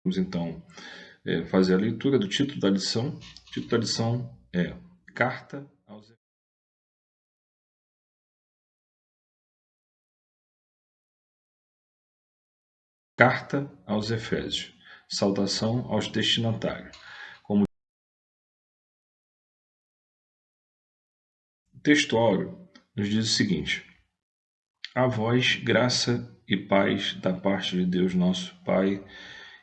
Vamos então fazer a leitura do título da lição. O título da lição é Carta aos Efésios. Saudação aos destinatários. Como o texto áureo nos diz o seguinte: a vós, graça e paz da parte de Deus nosso Pai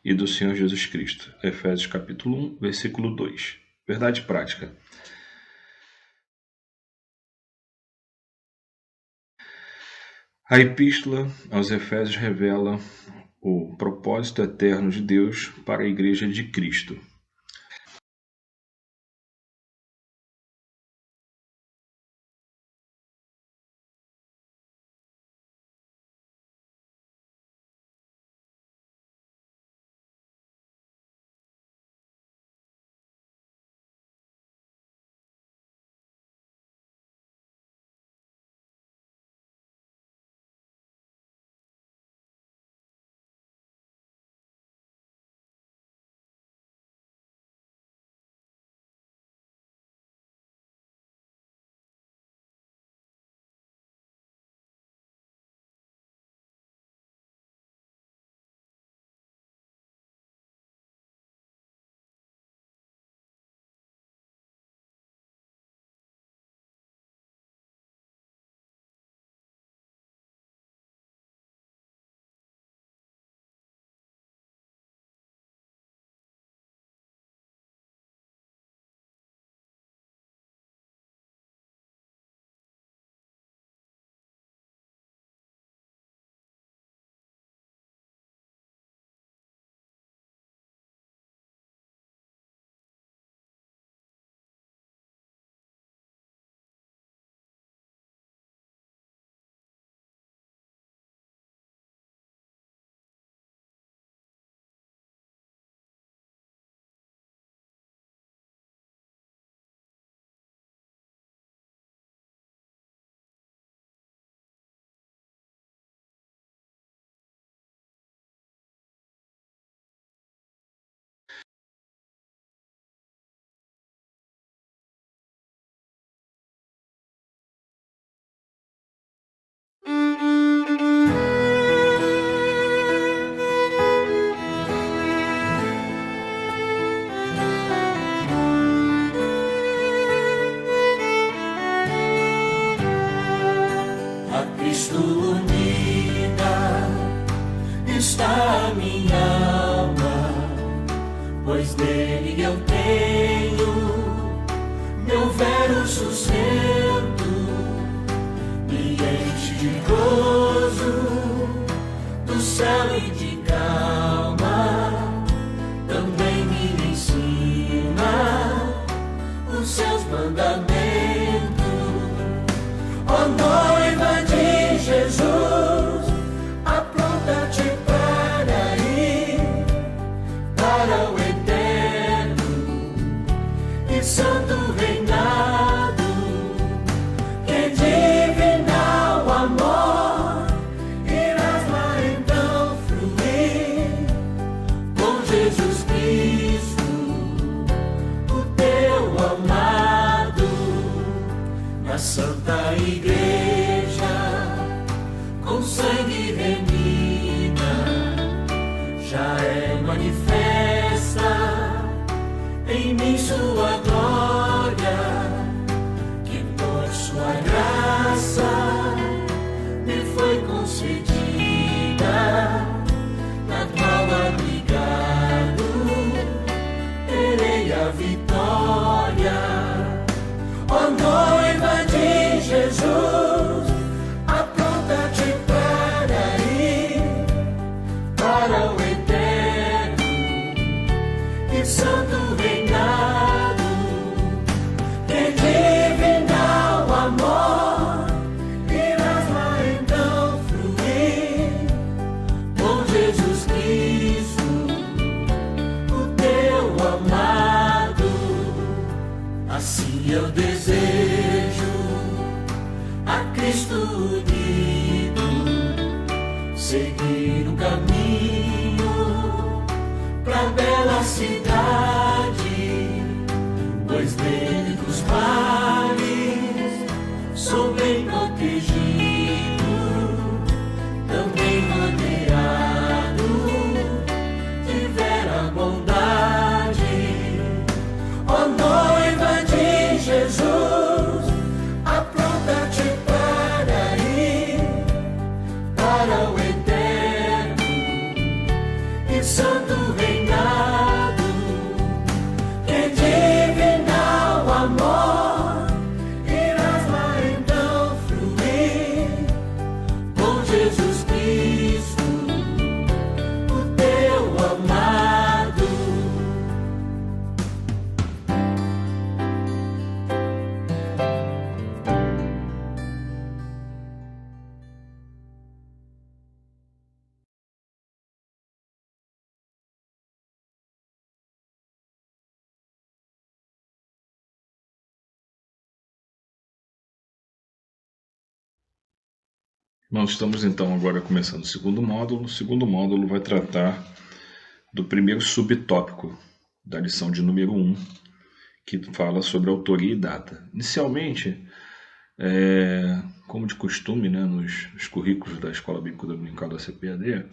e do Senhor Jesus Cristo. Efésios capítulo 1, versículo 2. Verdade prática. A epístola aos Efésios revela o propósito eterno de Deus para a Igreja de Cristo. Está minha alma, pois nele eu tenho meu vero sustento, me enche de gozo do céu e de calma, também me ensina os seus mandamentos. Ó noiva de Jesus, apronta-te para ir para o eterno e santo reinado, que divinal amor irás lá então fruir com Jesus Cristo, o teu amado, na Santa Igreja, com sangue remida, já é manifesta em mim sua glória, que por sua graça me foi concedida, na qual abrigado terei a vitória. Ó noiva de Jesus, apronta-te para ir para o eterno e santo reinado, que divinal amor irás lá então fruir com Jesus Cristo, o teu amado. Assim eu desejo a Cristo unido, seguir o caminho pra cidade, pois dele dos males sou bem protegido, também rodeado de vera bondade. Ó noiva de Jesus, apronta-te para ir para o eterno e santo reinado, que divinal amor irás lá então fruir com Jesus Cristo, o teu amado. Nós estamos então agora começando o segundo módulo. O segundo módulo vai tratar do primeiro subtópico da lição de número 1, que fala sobre autoria e data. Inicialmente, como de costume, né, nos currículos da Escola Bíblica Dominical da CPAD,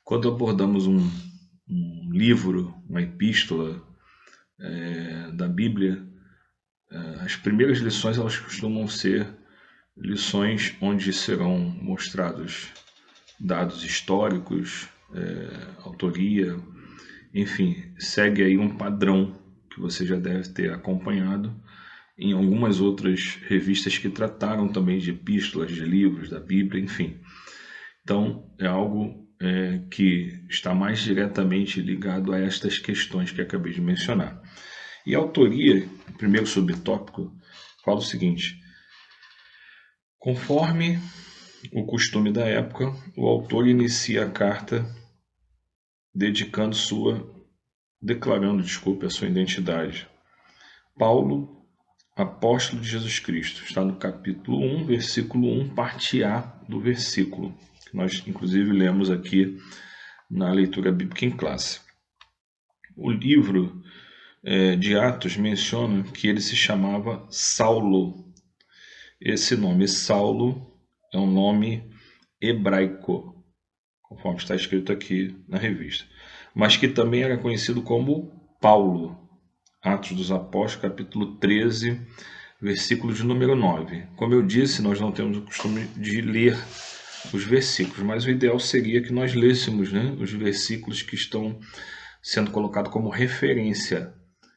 quando abordamos um livro, uma epístola da Bíblia, as primeiras lições elas costumam ser lições onde serão mostrados dados históricos, autoria, enfim, segue aí um padrão que você já deve ter acompanhado em algumas outras revistas que trataram também de epístolas, de livros da Bíblia, enfim. Então, é algo que está mais diretamente ligado a estas questões que acabei de mencionar. E a autoria, o primeiro subtópico, fala o seguinte: conforme o costume da época, o autor inicia a carta declarando a sua identidade. Paulo, apóstolo de Jesus Cristo, está no capítulo 1, versículo 1, parte A do versículo, que nós inclusive lemos aqui na leitura bíblica em classe. O livro de Atos menciona que ele se chamava Saulo. Esse nome Saulo é um nome hebraico, conforme está escrito aqui na revista, mas que também era conhecido como Paulo. Atos dos Apóstolos, capítulo 13, versículo de número 9. Como eu disse, nós não temos o costume de ler os versículos, mas o ideal seria que nós lêssemos, né, os versículos que estão sendo colocados como referência.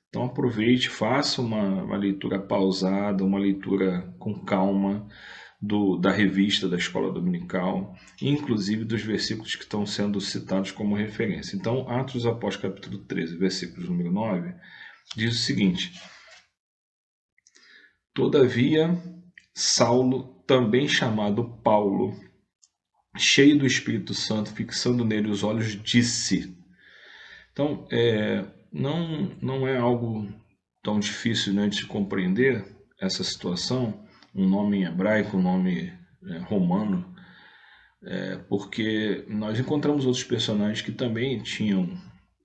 Então aproveite, faça uma leitura pausada, uma leitura com calma da revista da Escola Dominical, inclusive dos versículos que estão sendo citados como referência. Então, Atos dos Apóstolos, capítulo 13, versículo número 9, diz o seguinte: todavia, Saulo, também chamado Paulo, cheio do Espírito Santo, fixando nele os olhos, disse. Então, não é algo tão difícil, né, de se compreender essa situação, um nome em hebraico, um nome romano, porque nós encontramos outros personagens que também tinham,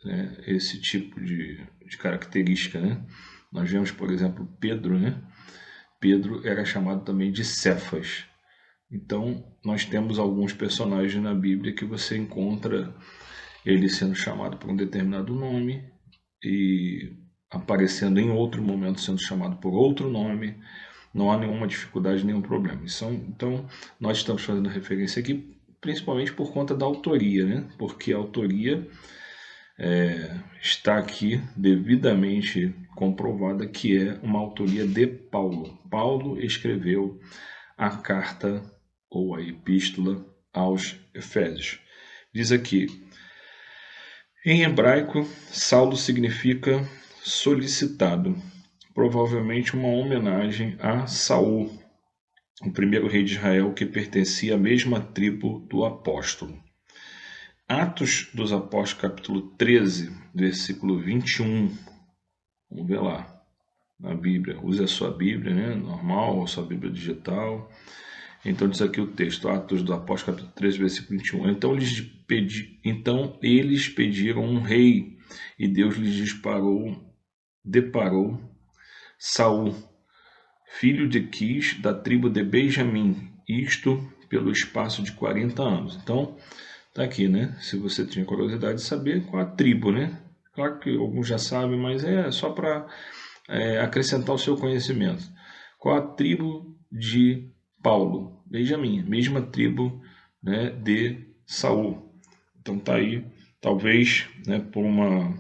né, esse tipo de característica, né? Nós vemos, por exemplo, Pedro, né? Pedro era chamado também de Cefas. Então, nós temos alguns personagens na Bíblia que você encontra ele sendo chamado por um determinado nome e aparecendo em outro momento sendo chamado por outro nome. Não há nenhuma dificuldade, nenhum problema. Então, nós estamos fazendo referência aqui principalmente por conta da autoria, né? Porque a autoria está aqui devidamente comprovada que é uma autoria de Paulo. Paulo escreveu a carta ou a epístola aos Efésios. Diz aqui: em hebraico, Saulo significa solicitado, provavelmente uma homenagem a Saul, o primeiro rei de Israel que pertencia à mesma tribo do apóstolo. Atos dos Apóstolos, capítulo 13, versículo 21. Vamos ver lá na Bíblia. Use a sua Bíblia, né, normal, a sua Bíblia digital. Então diz aqui o texto, Atos do Apóstolo, capítulo 13, versículo 21. Então eles pediram um rei, e Deus lhes deparou Saul, filho de Quis, da tribo de Benjamim, isto pelo espaço de 40 anos. Então, tá aqui, né? Se você tinha curiosidade de saber qual a tribo, né? Claro que alguns já sabem, mas é só para acrescentar o seu conhecimento. Qual a tribo de Paulo? Benjamim, mesma tribo, né, de Saul. Então tá aí, talvez, né, por uma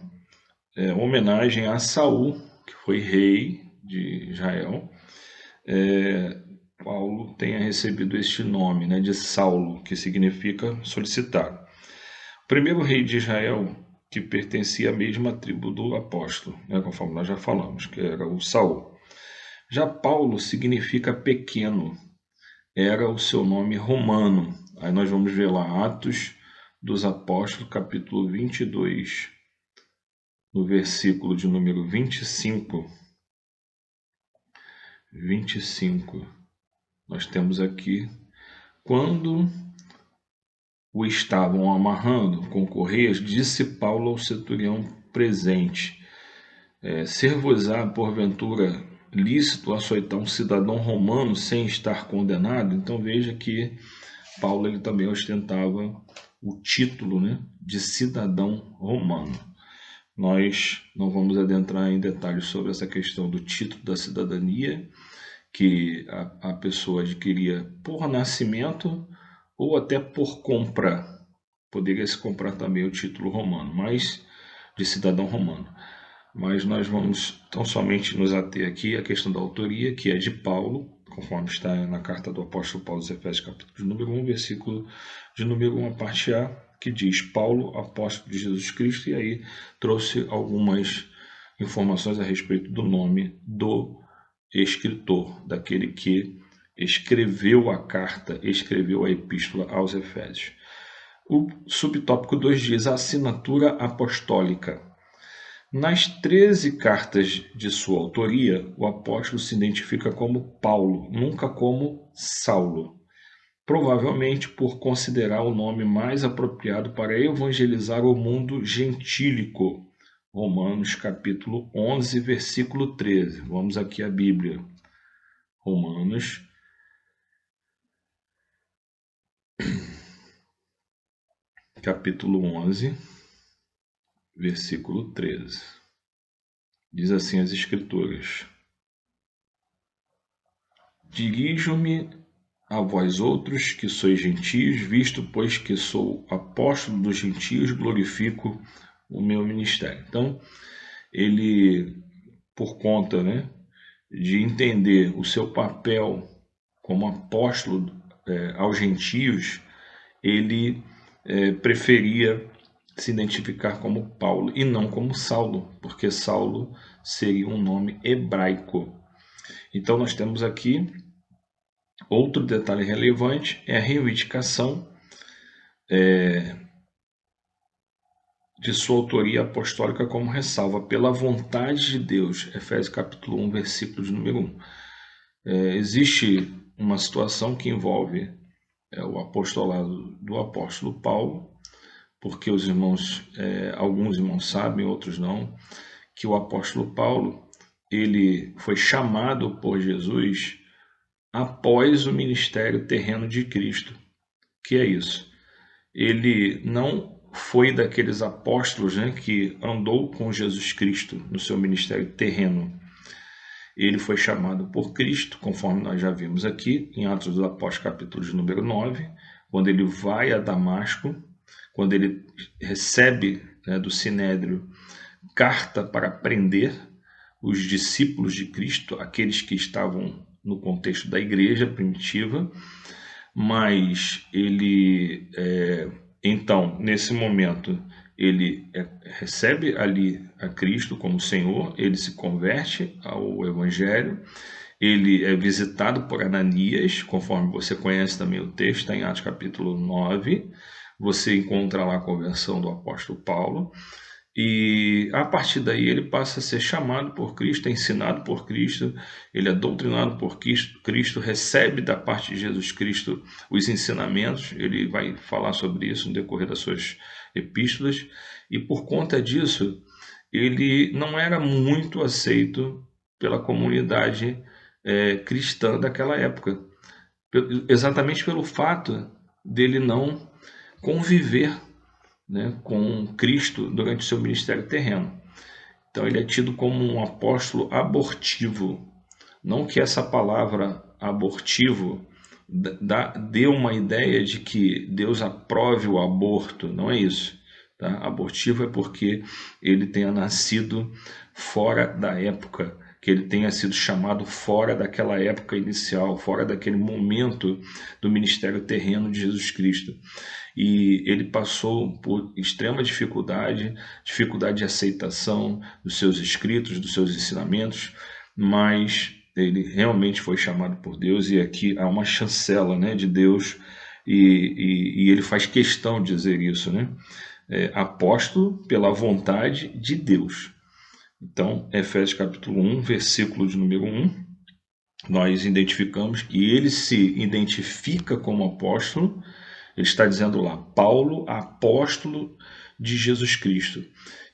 homenagem a Saul, que foi rei de Israel, Paulo tenha recebido este nome, né, de Saulo, que significa solicitado. O primeiro rei de Israel que pertencia à mesma tribo do apóstolo, né, conforme nós já falamos, que era o Saul. Já Paulo significa pequeno, era o seu nome romano. Aí nós vamos ver lá Atos dos Apóstolos, capítulo 22, no versículo de número 25. Nós temos aqui, quando o estavam amarrando com correias, disse Paulo ao centurião presente, ser-vos-á, porventura, lícito açoitar um cidadão romano sem estar condenado? Então veja que Paulo ele também ostentava o título, né, de cidadão romano. Nós não vamos adentrar em detalhes sobre essa questão do título da cidadania, que a pessoa adquiria por nascimento ou até por compra. Poderia se comprar também o título romano, mas de cidadão romano. Mas nós vamos tão somente nos ater aqui à questão da autoria, que é de Paulo, conforme está na carta do apóstolo Paulo aos Efésios, capítulo de número 1, versículo de número 1, a parte A, que diz Paulo, apóstolo de Jesus Cristo, e aí trouxe algumas informações a respeito do nome do escritor, daquele que escreveu a carta, escreveu a epístola aos Efésios. O subtópico 2 diz a assinatura apostólica. Nas 13 cartas de sua autoria, o apóstolo se identifica como Paulo, nunca como Saulo, provavelmente por considerar o nome mais apropriado para evangelizar o mundo gentílico. Romanos capítulo 11, versículo 13. Vamos aqui à Bíblia. Romanos capítulo 11, versículo 13. Diz assim as Escrituras: Dirijo-me a vós outros que sois gentios, visto pois que sou apóstolo dos gentios, glorifico o meu ministério. Então, ele, por conta, né, de entender o seu papel como apóstolo aos gentios, ele preferia se identificar como Paulo e não como Saulo, porque Saulo seria um nome hebraico. Então nós temos aqui outro detalhe relevante, é a reivindicação de sua autoria apostólica como ressalva pela vontade de Deus. Efésios capítulo 1, versículo de número 1. Existe uma situação que envolve o apostolado do apóstolo Paulo, porque os irmãos, alguns irmãos sabem, outros não, que o apóstolo Paulo ele foi chamado por Jesus após o ministério terreno de Cristo. Que é isso? Ele não foi daqueles apóstolos, né, que andou com Jesus Cristo no seu ministério terreno. Ele foi chamado por Cristo, conforme nós já vimos aqui, em Atos dos Apóstolos, capítulo de número 9, quando ele vai a Damasco, quando ele recebe, né, do Sinédrio carta para prender os discípulos de Cristo, aqueles que estavam no contexto da igreja primitiva, mas ele, então, nesse momento, ele recebe ali a Cristo como Senhor, ele se converte ao Evangelho, ele é visitado por Ananias, conforme você conhece também o texto, está em Atos capítulo 9, você encontra lá a conversão do apóstolo Paulo, E a partir daí ele passa a ser chamado por Cristo, é ensinado por Cristo, ele é doutrinado por Cristo, recebe da parte de Jesus Cristo os ensinamentos, ele vai falar sobre isso no decorrer das suas epístolas, e por conta disso ele não era muito aceito pela comunidade cristã daquela época, exatamente pelo fato dele não conviver, né, com Cristo durante o seu ministério terreno. Então ele é tido como um apóstolo abortivo. Não que essa palavra abortivo dê uma ideia de que Deus aprove o aborto, não é isso. Tá? Abortivo é porque ele tenha nascido fora da época, que ele tenha sido chamado fora daquela época inicial, fora daquele momento do ministério terreno de Jesus Cristo. E ele passou por extrema dificuldade de aceitação dos seus escritos, dos seus ensinamentos, mas ele realmente foi chamado por Deus, e aqui há uma chancela, né, de Deus, e ele faz questão de dizer isso, né? Apóstolo pela vontade de Deus. Então, Efésios capítulo 1, versículo de número 1, nós identificamos que ele se identifica como apóstolo. Ele está dizendo lá, Paulo, apóstolo de Jesus Cristo.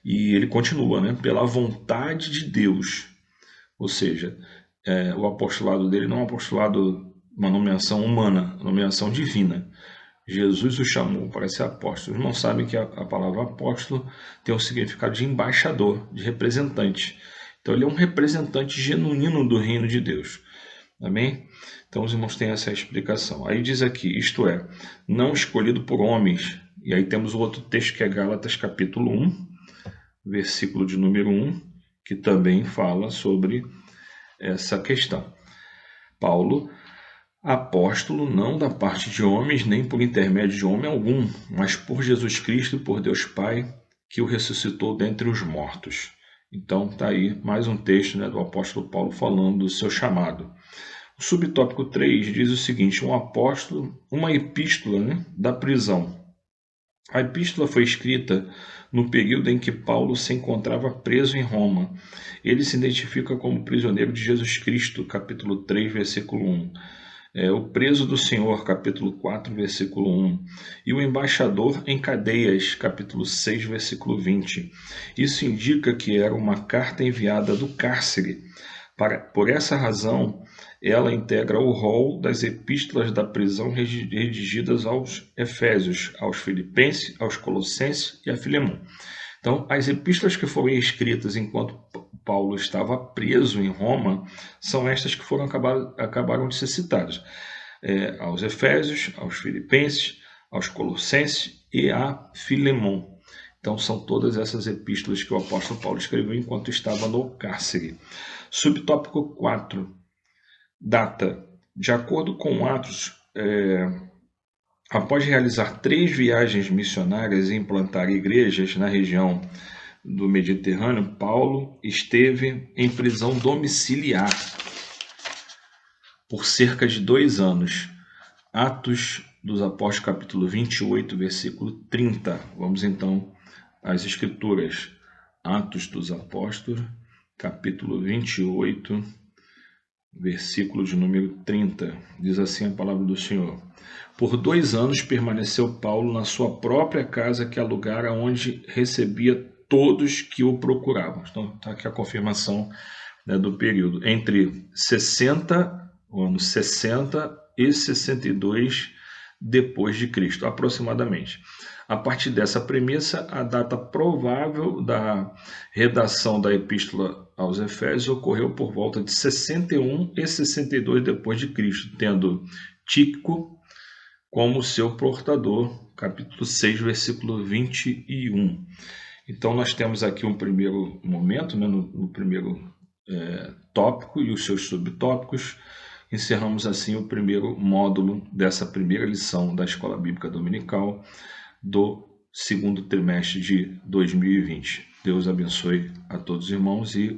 E ele continua, né? Pela vontade de Deus. Ou seja, o apostolado dele não é um apostolado, uma nomeação humana, uma nomeação divina. Jesus o chamou para ser apóstolo. Os irmãos sabem que a palavra apóstolo tem o significado de embaixador, de representante. Então ele é um representante genuíno do reino de Deus. Amém? Então os irmãos têm essa explicação. Aí diz aqui, isto é, não escolhido por homens. E aí temos o outro texto que é Gálatas capítulo 1, versículo de número 1, que também fala sobre essa questão. Paulo, apóstolo, não da parte de homens, nem por intermédio de homem algum, mas por Jesus Cristo e por Deus Pai, que o ressuscitou dentre os mortos. Então está aí mais um texto, né, do apóstolo Paulo falando do seu chamado. O subtópico 3 diz o seguinte, um apóstolo, uma epístola, né, da prisão. A epístola foi escrita no período em que Paulo se encontrava preso em Roma. Ele se identifica como prisioneiro de Jesus Cristo, capítulo 3, versículo 1. O preso do Senhor, capítulo 4, versículo 1. E o embaixador em cadeias, capítulo 6, versículo 20. Isso indica que era uma carta enviada do cárcere. Por essa razão, ela integra o rol das epístolas da prisão redigidas aos Efésios, aos Filipenses, aos Colossenses e a Filemão. Então, as epístolas que foram escritas enquanto Paulo estava preso em Roma são estas que acabaram de ser citadas. Aos Efésios, aos Filipenses, aos Colossenses e a Filemão. Então, são todas essas epístolas que o apóstolo Paulo escreveu enquanto estava no cárcere. Subtópico 4. Data. De acordo com Atos, após realizar 3 viagens missionárias e implantar igrejas na região do Mediterrâneo, Paulo esteve em prisão domiciliar por cerca de 2 anos. Atos dos Apóstolos, capítulo 28, versículo 30. Vamos então às Escrituras. Atos dos Apóstolos, capítulo 28, versículo de número 30. Diz assim a palavra do Senhor. Por 2 anos permaneceu Paulo na sua própria casa que alugara, onde recebia todos que o procuravam. Então está aqui a confirmação, né, do período. Entre 60 e 62 depois de Cristo, aproximadamente. A partir dessa premissa, a data provável da redação da epístola aos Efésios ocorreu por volta de 61 e 62 depois de Cristo, tendo Tíquico como seu portador, capítulo 6, versículo 21. Então nós temos aqui um primeiro momento, né, no primeiro tópico e os seus subtópicos. Encerramos assim o primeiro módulo dessa primeira lição da Escola Bíblica Dominical do segundo trimestre de 2020. Deus abençoe a todos os irmãos e